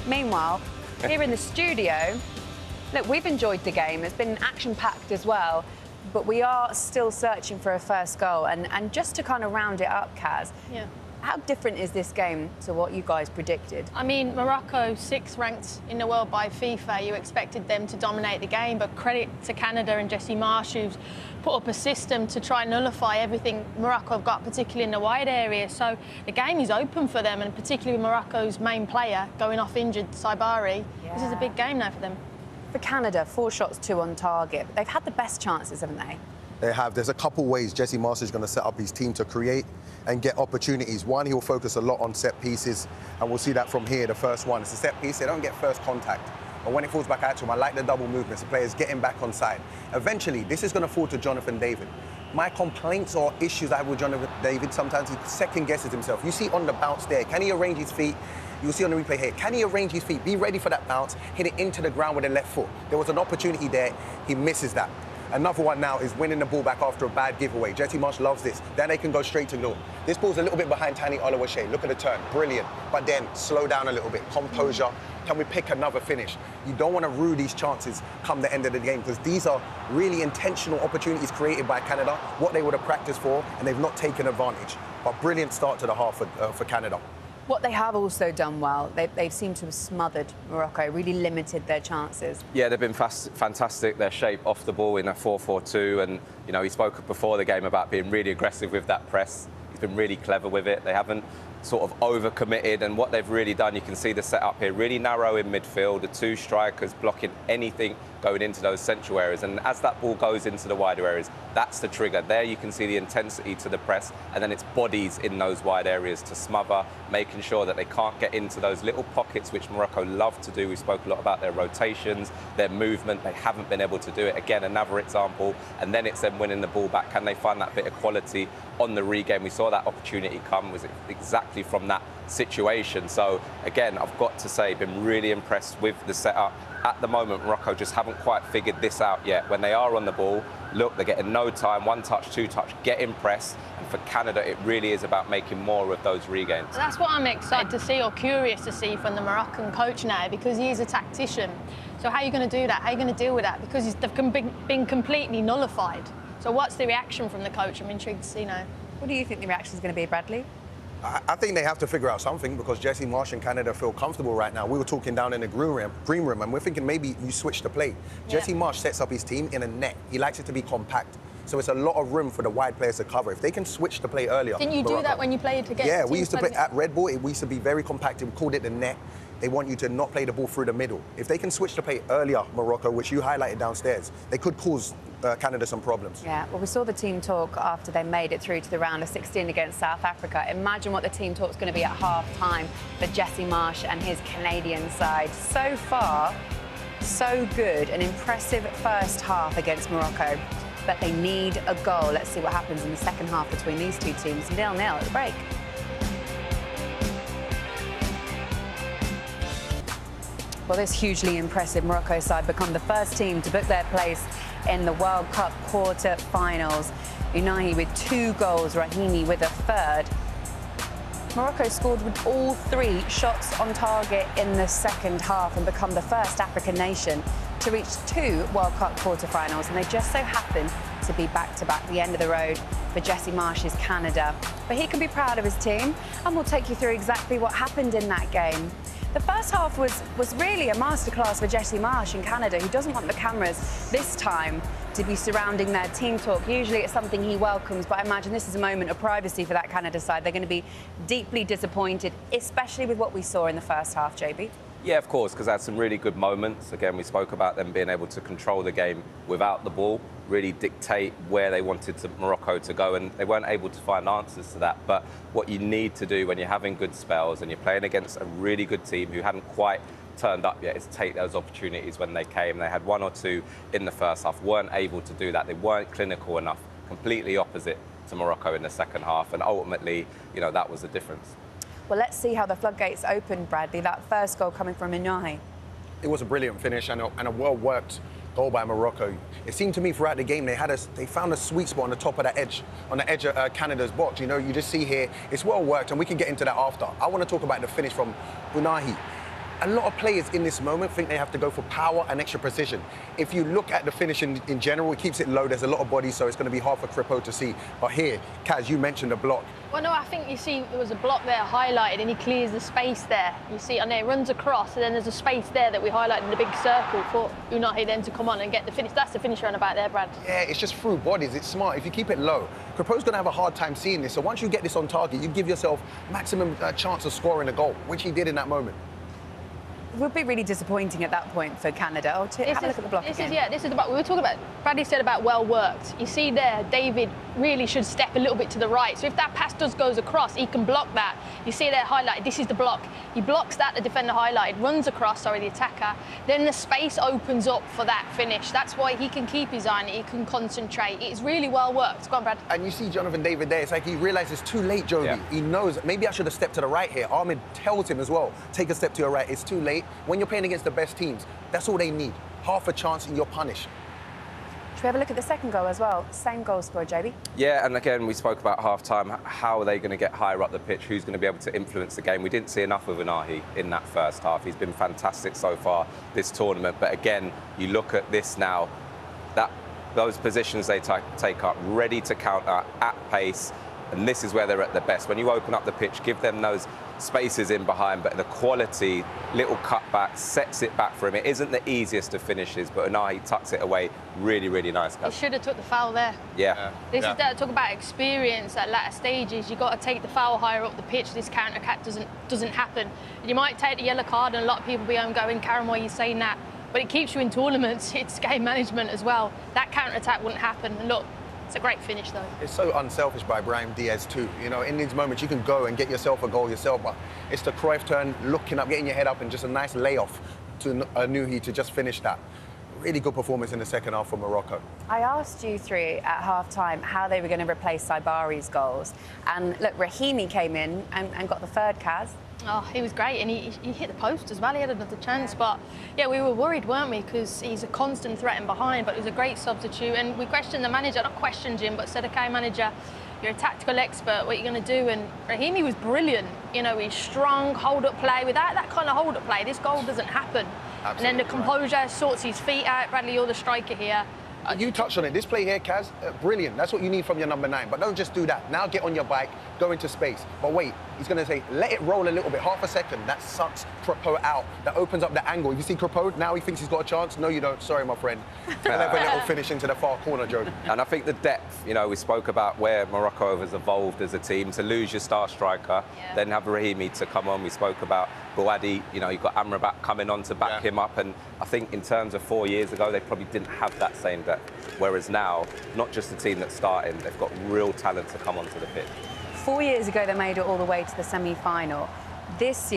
Meanwhile, here in the studio, look, we've enjoyed the game. It's been action-packed as well, but we are still searching for a first goal. And just to kind of round it up, Kaz, how different is this game to what you guys predicted? I mean, Morocco, 6th ranked in the world by FIFA. You expected them to dominate the game, but credit to Canada and Jesse Marsh, who's put up a system to try and nullify everything Morocco have got, particularly in the wide area. So the game is open for them, and particularly Morocco's main player going off injured, Saibari. This is a big game now for them. For Canada, 4 shots, 2 on target. But they've had the best chances, haven't they? They have. There's a couple ways Jesse Marsh is going to set up his team to create and get opportunities. One, he'll focus a lot on set pieces, and we'll see that from here, the first one. It's a set piece, they don't get first contact. But when it falls back out to him, I like the double movements, the players getting back on side. Eventually, this is going to fall to Jonathan David. My complaints or issues I have with Jonathan David, sometimes he second guesses himself. You see on the bounce there, can he arrange his feet? You'll see on the replay here, can he arrange his feet? Be ready for that bounce, hit it into the ground with the left foot. There was an opportunity there, he misses that. Another one now is winning the ball back after a bad giveaway. Jesse Marsh loves this. Then they can go straight to goal. This ball's a little bit behind Tani Oluwaseyi. Look at the turn, brilliant. But then slow down a little bit, composure. Can we pick another finish? You don't want to rue these chances come the end of the game, because these are really intentional opportunities created by Canada, what they would have practiced for, and they've not taken advantage. But brilliant start to the half for Canada. What they have also done well, they've seemed to have smothered Morocco, really limited their chances. Yeah, they've been fantastic. Their shape off the ball in a 4-4-2, and you know, he spoke before the game about being really aggressive with that press. He's been really clever with it. They haven't sort of overcommitted, and what they've really done, you can see the setup here, really narrow in midfield, the 2 strikers blocking anything going into those central areas, and as that ball goes into the wider areas, that's the trigger. There you can see the intensity to the press, and then it's bodies in those wide areas to smother, making sure that they can't get into those little pockets, which Morocco love to do. We spoke a lot about their rotations, their movement. They haven't been able to do it. Again, another example, and then it's them winning the ball back. Can they find that bit of quality on the regain? We saw that opportunity come, was exactly from that situation. So again, I've got to say, been really impressed with the setup. At the moment, Morocco just haven't quite figured this out yet. When they are on the ball, look, they're getting no time, 1 touch, 2 touch, getting pressed. And for Canada, it really is about making more of those regains. That's what I'm excited to see, or curious to see, from the Moroccan coach now, because he is a tactician. So how are you going to do that? How are you going to deal with that? Because they've been completely nullified. So what's the reaction from the coach? I'm intrigued to see now. What do you think the reaction is going to be, Bradley? I think they have to figure out something, because Jesse Marsh and Canada feel comfortable right now. We were talking down in the green room, and we're thinking maybe you switch the play. Jesse Marsh sets up his team in a net. He likes it to be compact. So it's a lot of room for the wide players to cover. If they can switch the play earlier. Didn't you do that when you played against? Yeah, we used to play at Red Bull. We used to be very compact. We called it the net. They want you to not play the ball through the middle. If they can switch the play earlier, Morocco, which you highlighted downstairs, they could cause Canada some problems. Yeah, well, we saw the team talk after they made it through to the round of 16 against South Africa. Imagine what the team talk's going to be at half-time for Jesse Marsh and his Canadian side. So far, so good. An impressive first half against Morocco. But they need a goal. Let's see what happens in the second half between these two teams. 0-0 at the break. Well, this hugely impressive Morocco side become the first team to book their place in the World Cup quarter-finals. Unahi with 2 goals, Rahimi with a 3rd. Morocco scored with all 3 shots on target in the second half and become the first African nation to reach 2 World Cup quarter-finals, and they just so happen to be back-to-back, the end of the road for Jesse Marsh's Canada. But he can be proud of his team, and we'll take you through exactly what happened in that game. The first half was really a masterclass for Jesse Marsh in Canada, who doesn't want the cameras this time to be surrounding their team talk. Usually it's something he welcomes, but I imagine this is a moment of privacy for that Canada side. They're going to be deeply disappointed, especially with what we saw in the first half, JB. Yeah, of course, because they had some really good moments. Again, we spoke about them being able to control the game without the ball, really dictate where they wanted Morocco to go, and they weren't able to find answers to that. But what you need to do when you're having good spells and you're playing against a really good team who hadn't quite turned up yet is take those opportunities when they came. They had 1 or 2 in the first half, weren't able to do that. They weren't clinical enough, completely opposite to Morocco in the second half, and ultimately, you know, that was the difference. Well, let's see how the floodgates opened, Bradley. That first goal coming from Unahi. It was a brilliant finish and a well-worked goal by Morocco. It seemed to me throughout the game they found a sweet spot on the top of that edge, on the edge of Canada's box. You know, you just see here, it's well-worked, and we can get into that after. I want to talk about the finish from Unahi. a lot of players in this moment think they have to go for power and extra precision. If you look at the finish in general, it keeps it low. There's a lot of bodies, so it's going to be hard for Kripo to see. But here, Kaz, you mentioned a block. Well, no, I think you see there was a block there highlighted and he clears the space there. You see, and it runs across and then there's a space there that we highlighted in the big circle for Unai then to come on and get the finish. That's the finish round about there, Brad. Yeah, it's just through bodies. It's smart. If you keep it low, Kripo's going to have a hard time seeing this. So once you get this on target, you give yourself maximum chance of scoring a goal, which he did in that moment. It would be really disappointing at that point for Canada. Oh, have a look at the block again. This is the block. We were talking about, Bradley said about well worked. You see there, David really should step a little bit to the right. So if that pass goes across, he can block that. You see there highlighted, this is the block. He blocks that, the defender highlighted, runs across, the attacker. Then the space opens up for that finish. That's why he can keep his eye on it, he can concentrate. It's really well worked. Go on, Brad. And you see Jonathan David there, it's like he realises it's too late, Joby. Yeah. He knows, maybe I should have stepped to the right here. Ahmed tells him as well, take a step to your right, it's too late. When you're playing against the best teams, that's all they need. Half a chance and you're punished. Should we have a look at the second goal as well? Same goal scorer, JB. Yeah, and again, we spoke about half-time. How are they going to get higher up the pitch? Who's going to be able to influence the game? We didn't see enough of Unahi in that first half. He's been fantastic so far this tournament. But again, you look at this now, those positions they take up, ready to counter at pace, and this is where they're at their best. When you open up the pitch, give them those spaces in behind, but the quality, little cutback, sets it back for him. It isn't the easiest of finishes, but Unahi tucks it away really, really nice. He should have took the foul there. Yeah. This is that talk about experience at latter stages. You've got to take the foul higher up the pitch. This counter-attack doesn't happen. You might take the yellow card, and a lot of people will be home going, Karen, why are you saying that? But it keeps you in tournaments. It's game management as well. That counter-attack wouldn't happen. And look, it's a great finish, though. It's so unselfish by Brahim Diaz, too. You know, in these moments, you can go and get yourself a goal yourself, but it's the Cruyff turn, looking up, getting your head up, and just a nice layoff to Nuhi to just finish that. Really good performance in the second half for Morocco. I asked you three at half-time how they were going to replace Saibari's goals. And look, Rahimi came in and got the third, Kaz. Oh, he was great, and he hit the post as well. He had another chance, but yeah, we were worried, weren't we? Because he's a constant threat in behind, but he was a great substitute. And we questioned the manager, not questioned him, but said, okay, manager, you're a tactical expert, what are you going to do? And Rahimi was brilliant. You know, he's strong, hold-up play. Without that kind of hold-up play, this goal doesn't happen. Absolutely. And then the composure sorts his feet out. Bradley, you're the striker here. You touched on it. This play here, Kaz, brilliant. That's what you need from your number 9. But don't just do that. Now get on your bike, go into space. But wait, he's going to say, let it roll a little bit, half a second. That sucks Kripo out. That opens up the angle. You see Kripo, now he thinks he's got a chance. No, you don't. Sorry, my friend. And then a little finish into the far corner, Joe. And I think the depth, you know, we spoke about where Morocco has evolved as a team. To lose your star striker, then have Rahimi to come on. We spoke about Bouadi, you know, you've got Amrabat coming on to back him up. And I think in terms of 4 years ago, they probably didn't have that same depth. Whereas now, not just the team that's starting, they've got real talent to come onto the pitch. 4 years ago, they made it all the way to the semi-final. This year,